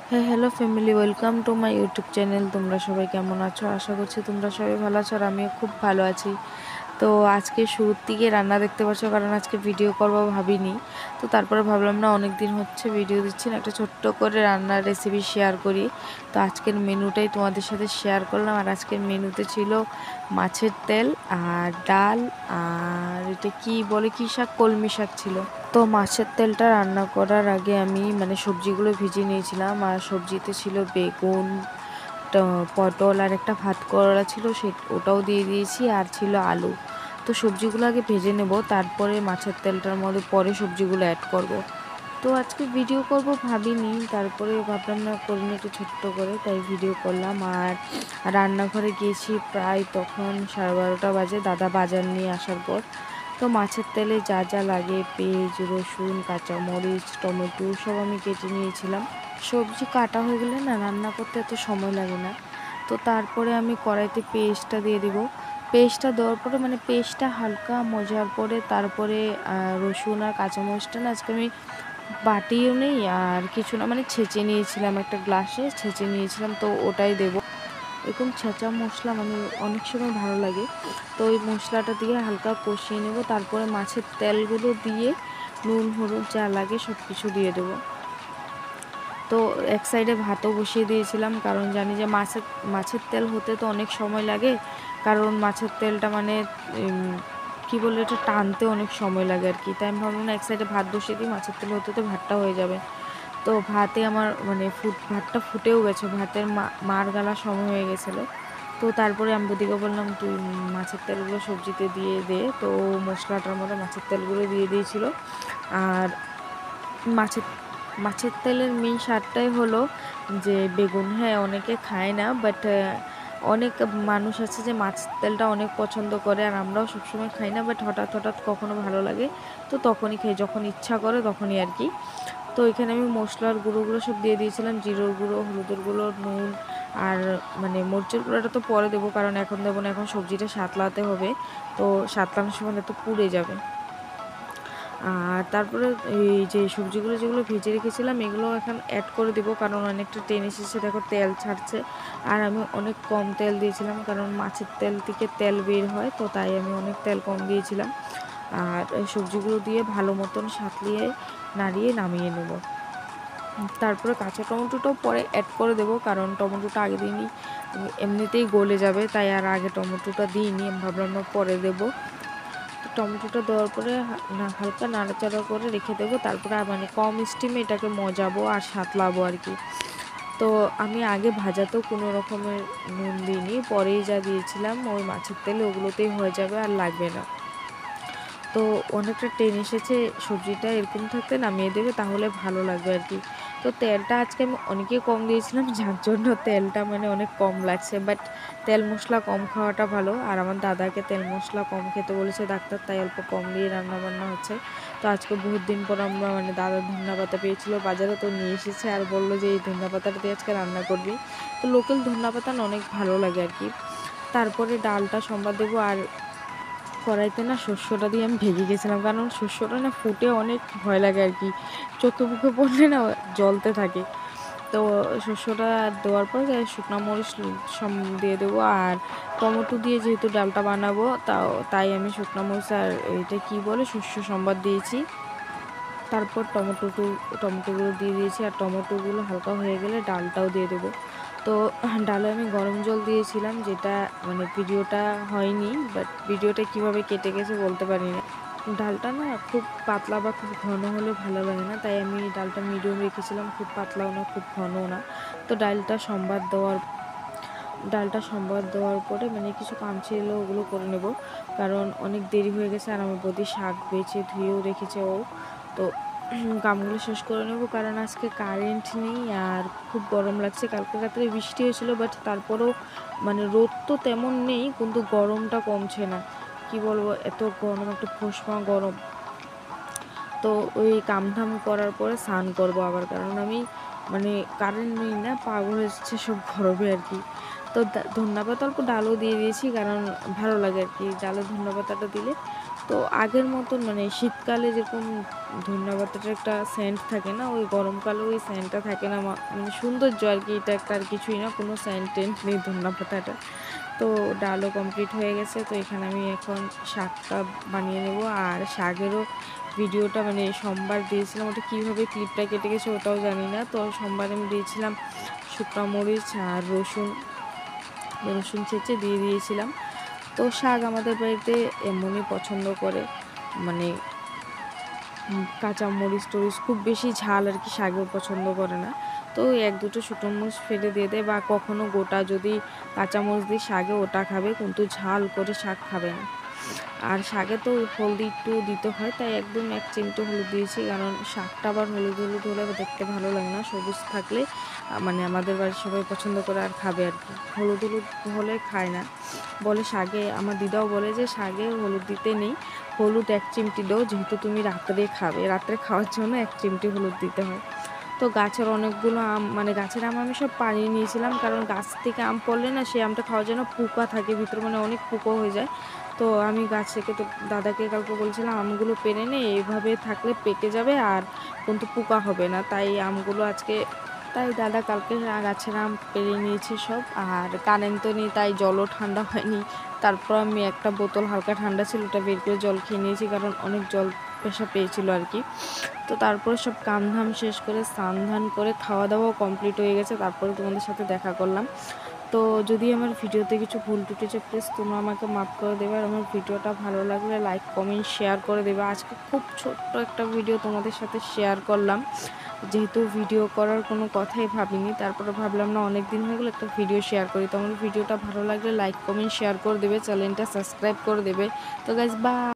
হ্যাঁ, hello family, welcome to my YouTube channel. তোমরা সবাই কেমন আছো? আশা করছি তোমরা সবাই ভালো আছো আর আমিও খুব ভালো আছি। তো আজকে শুরুর দিকে রান্না দেখতে পাচ্ছ, কারণ আজকে ভিডিও করবো ভাবিনি। তো তারপরে ভাবলাম না, অনেক দিন হচ্ছে ভিডিও দিচ্ছি না, একটা ছোট্ট করে রান্নার রেসিপি শেয়ার করি। তো আজকের মেনুটাই তোমাদের সাথে শেয়ার করলাম। আর আজকের মেনুতে ছিল মাছের তেল আর ডাল, আর এটা কি বলে, কি শাক, কলমি শাক ছিল। তো মাছের তেলটা রান্না করার আগে আমি সবজিগুলো ভিজিয়ে নিয়েছিলাম। আর সবজিতে ছিল বেগুন, পটল, আর একটা ভাত করলা ছিল, ওটাও দিয়ে দিয়েছি, আর ছিল আলু। তো সবজিগুলো আগে ভেজে নেব, তারপরে মাছের তেলটার মধ্যে পরে সবজিগুলো অ্যাড করব। তো আজকে ভিডিও করব ভাবিনি, তারপরে ভাবলাম না করিনি একটু ছোট্ট করে, তাই ভিডিও করলাম। আর রান্নাঘরে গিয়েছি প্রায় তখন 12:30 বাজে, দাদা বাজার নিয়ে আসার পর। তো মাছের তেলে যা যা লাগে, পেঁয়াজ, রসুন, কাঁচামরিচ, টমেটো সব আমি কেটে নিয়েছিলাম। সবজি কাটা হয়ে গেলে না রান্না করতে এত সময় লাগে না। তো তারপরে আমি কড়াইতে পেস্টটা দিয়ে দিব। পেস্টটা দেওয়ার পরে পেস্টটা হালকা মজার পরে তারপরে রসুন আর কাঁচামরিচটা না আজকে আমি বাটিও নেই আর কিছু না, ছেঁচে নিয়েছিলাম, একটা গ্লাসে ছেঁচে নিয়েছিলাম, তো ওটাই দেবো। এরকম ছেঁচা মশলা অনেক সময় ভালো লাগে। তো ওই মশলাটা দিয়ে হালকা কষিয়ে নেব, তারপরে মাছের তেলগুলো দিয়ে নুন হলুদ যা লাগে সব কিছু দিয়ে দেবো। তো এক সাইডে ভাতও বসিয়ে দিয়েছিলাম, কারণ জানি যে মাছের তেল হতে তো অনেক সময় লাগে, কারণ মাছের তেলটা কি বলে, এটা টানতে অনেক সময় লাগে আর কি। তাই আমি ভাবলাম না, এক সাইডে ভাত বসিয়ে দিই, মাছের তেল হতে তো ভাতটা হয়ে যাবে। তো ভাতে আমার ভাতটা ফুটেও গেছে, ভাতের মার গালার সময় হয়ে গেছিলো। তো তারপরে আমি বদিকে বললাম, তুই মাছের তেলগুলো সবজিতে দিয়ে দে। তো মশলাটার মধ্যে মাছের তেলগুলো দিয়ে দিয়েছিল। আর মাছের মাছের তেলের মেন স্বাদটাই হলো যে বেগুন। হ্যাঁ, অনেকে খায় না, বাট অনেক মানুষ আছে যে মাছের তেলটা অনেক পছন্দ করে, আর আমরাও সবসময় খাই না, বাট হঠাৎ হঠাৎ কখনো ভালো লাগে তো তখনই খাই, যখন ইচ্ছা করে তখনই আর কি। তো এখানে আমি মশলার গুঁড়োগুলো সব দিয়ে দিয়েছিলাম, জিরোর গুঁড়ো, হলুদের গুঁড়ো, নুন, আর মরিচের গুঁড়োটা তো পরে দেবো, কারণ এখন দেবো না, এখন সবজিটা সাঁতলাতে হবে। তো সাঁতলানোর সময় তো পুড়ে যাবে। আর তারপরে এই যে সবজিগুলো যেগুলো ভেজে রেখেছিলাম এগুলো এখন অ্যাড করে দিব, কারণ অনেকটা টেনে এসেছে, দেখো তেল ছাড়ছে। আর আমি অনেক কম তেল দিয়েছিলাম, কারণ মাছের তেল থেকে তেল বের হয়, তো তাই আমি অনেক তেল কম দিয়েছিলাম। আর সবজিগুলো দিয়ে ভালো মতন সাঁতলিয়ে নাড়িয়ে নামিয়ে নেব। তারপরে কাঁচা টমেটোটাও পরে অ্যাড করে দেবো, কারণ টমেটোটা আগে দিইনি, এমনিতেই গলে যাবে, তাই আর আগে টমেটোটা দিইনি, আমি ভাবলাম পরে দেবো। টমেটোটা দেওয়ার পরে হালকা নাড়াচাড়া করে রেখে দেবো, তারপরে কম স্টিমে এটাকে মজাবো আর সাঁতলাবো আর কি। তো আমি আগে ভাজাতেও কোনো রকমের নুন দিইনি, পরেই যা দিয়েছিলাম ওই মাছের তেলে ওগুলোতেই হয়ে যাবে আর লাগবে না। তো অনেকটা টেনে এসেছে, সবজিটা এরকম থাকতে নামিয়ে দেবে, তাহলে ভালো লাগবে আর কি। তো তেলটা আজকে আমি অনেকই কম দিয়েছিলাম, যার জন্য তেলটা অনেক কম লাগছে, বাট তেল মশলা কম খাওয়াটা ভালো। আর আমার দাদাকে তেল মশলা কম খেতে বলেছে ডাক্তার, তাই অল্প কম দিয়ে রান্না বান্না হচ্ছে। তো আজকে বহুত দিন পর আমরা দাদা ধনিয়া পাতা পেয়েছিল বাজারে, তো নিয়ে এসেছে আর বললো যে এই ধনিয়া পাতাটা দিয়ে আজকে রান্না করবি। তো লোকাল ধনিয়া পাতা অনেক ভালো লাগে আর কি। তারপরে ডালটা সম্বাদ দেবো। আর কড়াইতে না শস্যটা দিয়ে আমি ভেজে গেছিলাম, কারণ শস্যটা না ফুটে অনেক ভয় লাগে আর কি, চোখে মুখে পড়লে না জ্বলতে থাকে। তো শস্যটা দেওয়ার পর শুকনো মরিচ দিয়ে দেবো। আর টমেটো দিয়ে যেহেতু ডালটা বানাবো, তাই আমি শুকনো মরিচ আর এটা কি বলে শস্য সম্বাদ দিয়েছি। তারপর টমেটোগুলো দিয়ে দিয়েছি, আর টমেটোগুলো হালকা হয়ে গেলে ডালটাও দিয়ে দেবো। তো ডালে আমি গরম জল দিয়েছিলাম, যেটা ভিডিওটা হয়নি, বাট ভিডিওটা কিভাবে কেটে গেছে বলতে পারি না। ডালটা না খুব পাতলা বা খুব ঘন হলে ভালো লাগে না, তাই আমি ডালটা মিডিয়াম রেখেছিলাম, খুব পাতলাও না খুব ঘনও না। তো ডালটা সম্বাদ দেওয়ার পরে কিছু কাম ছিল ওগুলো করে নেব, কারণ অনেক দেরি হয়ে গেছে। আর আমার বৌদি শাক বেছে ধুয়েও রেখেছে ও। তো কামগুলো শেষ করে নেব, কারণ আজকে কারেন্ট নেই আর খুব গরম লাগছে। কালকে রাত্রে বৃষ্টি হয়েছিল, বাট তারপরেও রোদ তো তেমন নেই, কিন্তু গরমটা কমছে না। কি বলবো, এত গরম, একটা ফোসমা গরম। তো ওই কামধাম করার পরে স্নান করবো আবার, কারণ আমি কারেন্ট নেই না, পাগল হচ্ছে সব গরমে আর কি। তো ধন্যবাদ অল্প ডালও দিয়ে দিয়েছি, কারণ ভালো লাগে আর কি, ডালে ধন্যবাদটা দিলে তো আগের মতন মানে শীতকালে যেরকম ধনিয়া পাতাটার একটা সেন্ট থাকে না, ওই গরমকালে ওই সেন্টটা থাকে না, মানে সৌন্দর্য আর কি, এটা একটা আর কিছুই না, কোনো সেন্ট টেন্ট নেই ধনিয়া পাতাটা। তো ডালও কমপ্লিট হয়ে গেছে। তো এখানে আমি এখন শাকটা বানিয়ে নেব। আর শাকেরও ভিডিওটা মানে সোমবার দিয়েছিলাম, ওটা কীভাবে ক্লিপটা কেটে গেছে ওটাও জানি না। তো সোমবার আমি দিয়েছিলাম শুকনো মরিচ আর রসুন ছেঁচে দিয়ে দিয়েছিলাম। তো শাক আমাদের বাড়িতে এমনই পছন্দ করে, মানে কাঁচা মরিচ টরিচ খুব বেশি ঝাল আর কি শাকেও পছন্দ করে না। তো এক দুটো শুকনো মরিচ ফেলে দিয়ে দেয়, বা কখনো গোটা যদি কাঁচা মরিচ দিয়ে শাকে ওটা খাবে, কিন্তু ঝাল করে শাক খাবে না। আর শাকে তো হলদি একটু দিতে হয়, তাই একদম 1 চিমটে হলুদ দিয়েছি, কারণ শাকটা আবার হলুদ হলুদ হলে দেখতে ভালো লাগে না। সবুজ থাকলে মানে আমাদের বাড়ির সবাই পছন্দ করে আর খাবে আর কি। হলুদ হলুদ হলে খায় না, বলে শাকে, আমার দিদাও বলে যে শাকে হলুদ দিতে নেই, হলুদ 1 চিমটি দাও, যেহেতু তুমি রাত্রে খাবে, রাত্রে খাওয়ার জন্য 1 চিমটি হলুদ দিতে হয়। তো গাছের অনেকগুলো আম, মানে গাছের আম আমি সব পাড়িয়ে নিয়েছিলাম, কারণ গাছ থেকে আম পড়লে না সেই আমটা খাওয়ার জন্য পোকা থাকে ভিতরে, মানে অনেক পোকা হয়ে যায়। তো আমি গাছ থেকে, তো দাদাকে কালকে বলছিলাম আমগুলো পেরে নে, এইভাবে থাকলে পেকে যাবে আর কিন্তু পোকা হবে না। তাই আমগুলো আজকে, তাই দাদা কালকে গাছের আম পেরে নিয়েছি সব। আর কারেন্ট তো নেই, তাই জলও ঠান্ডা হয়নি। তারপর আমি একটা বোতল হালকা ঠান্ডা ছিল, ওটা বের করে জল খেয়ে নিয়েছি, কারণ অনেক জল পেশা পেয়েছিল আর কি। তো তারপরে সব কামধাম শেষ করে স্নান ধান করে খাওয়া দাওয়াও কমপ্লিট হয়ে গেছে, তারপরে তোমাদের সাথে দেখা করলাম। তো যদি আমার ভিডিওতে কিছু ভুল টুটেছে প্লিজ তোমরা আমাকে মাফ করে দেবে। আর আমার ভিডিওটা ভালো লাগলে লাইক কমেন্ট শেয়ার করে দেবে। আজকে খুব ছোট্ট একটা ভিডিও তোমাদের সাথে শেয়ার করলাম, যেহেতু ভিডিও করার কোনো কথাই ভাবিনি, তারপরে ভাবলাম না অনেক দিন হয়ে গেলো একটা ভিডিও শেয়ার করি। তো আমার ভিডিওটা ভালো লাগলে লাইক কমেন্ট শেয়ার করে দেবে, চ্যানেলটা সাবস্ক্রাইব করে দেবে। তো গাইস বাই।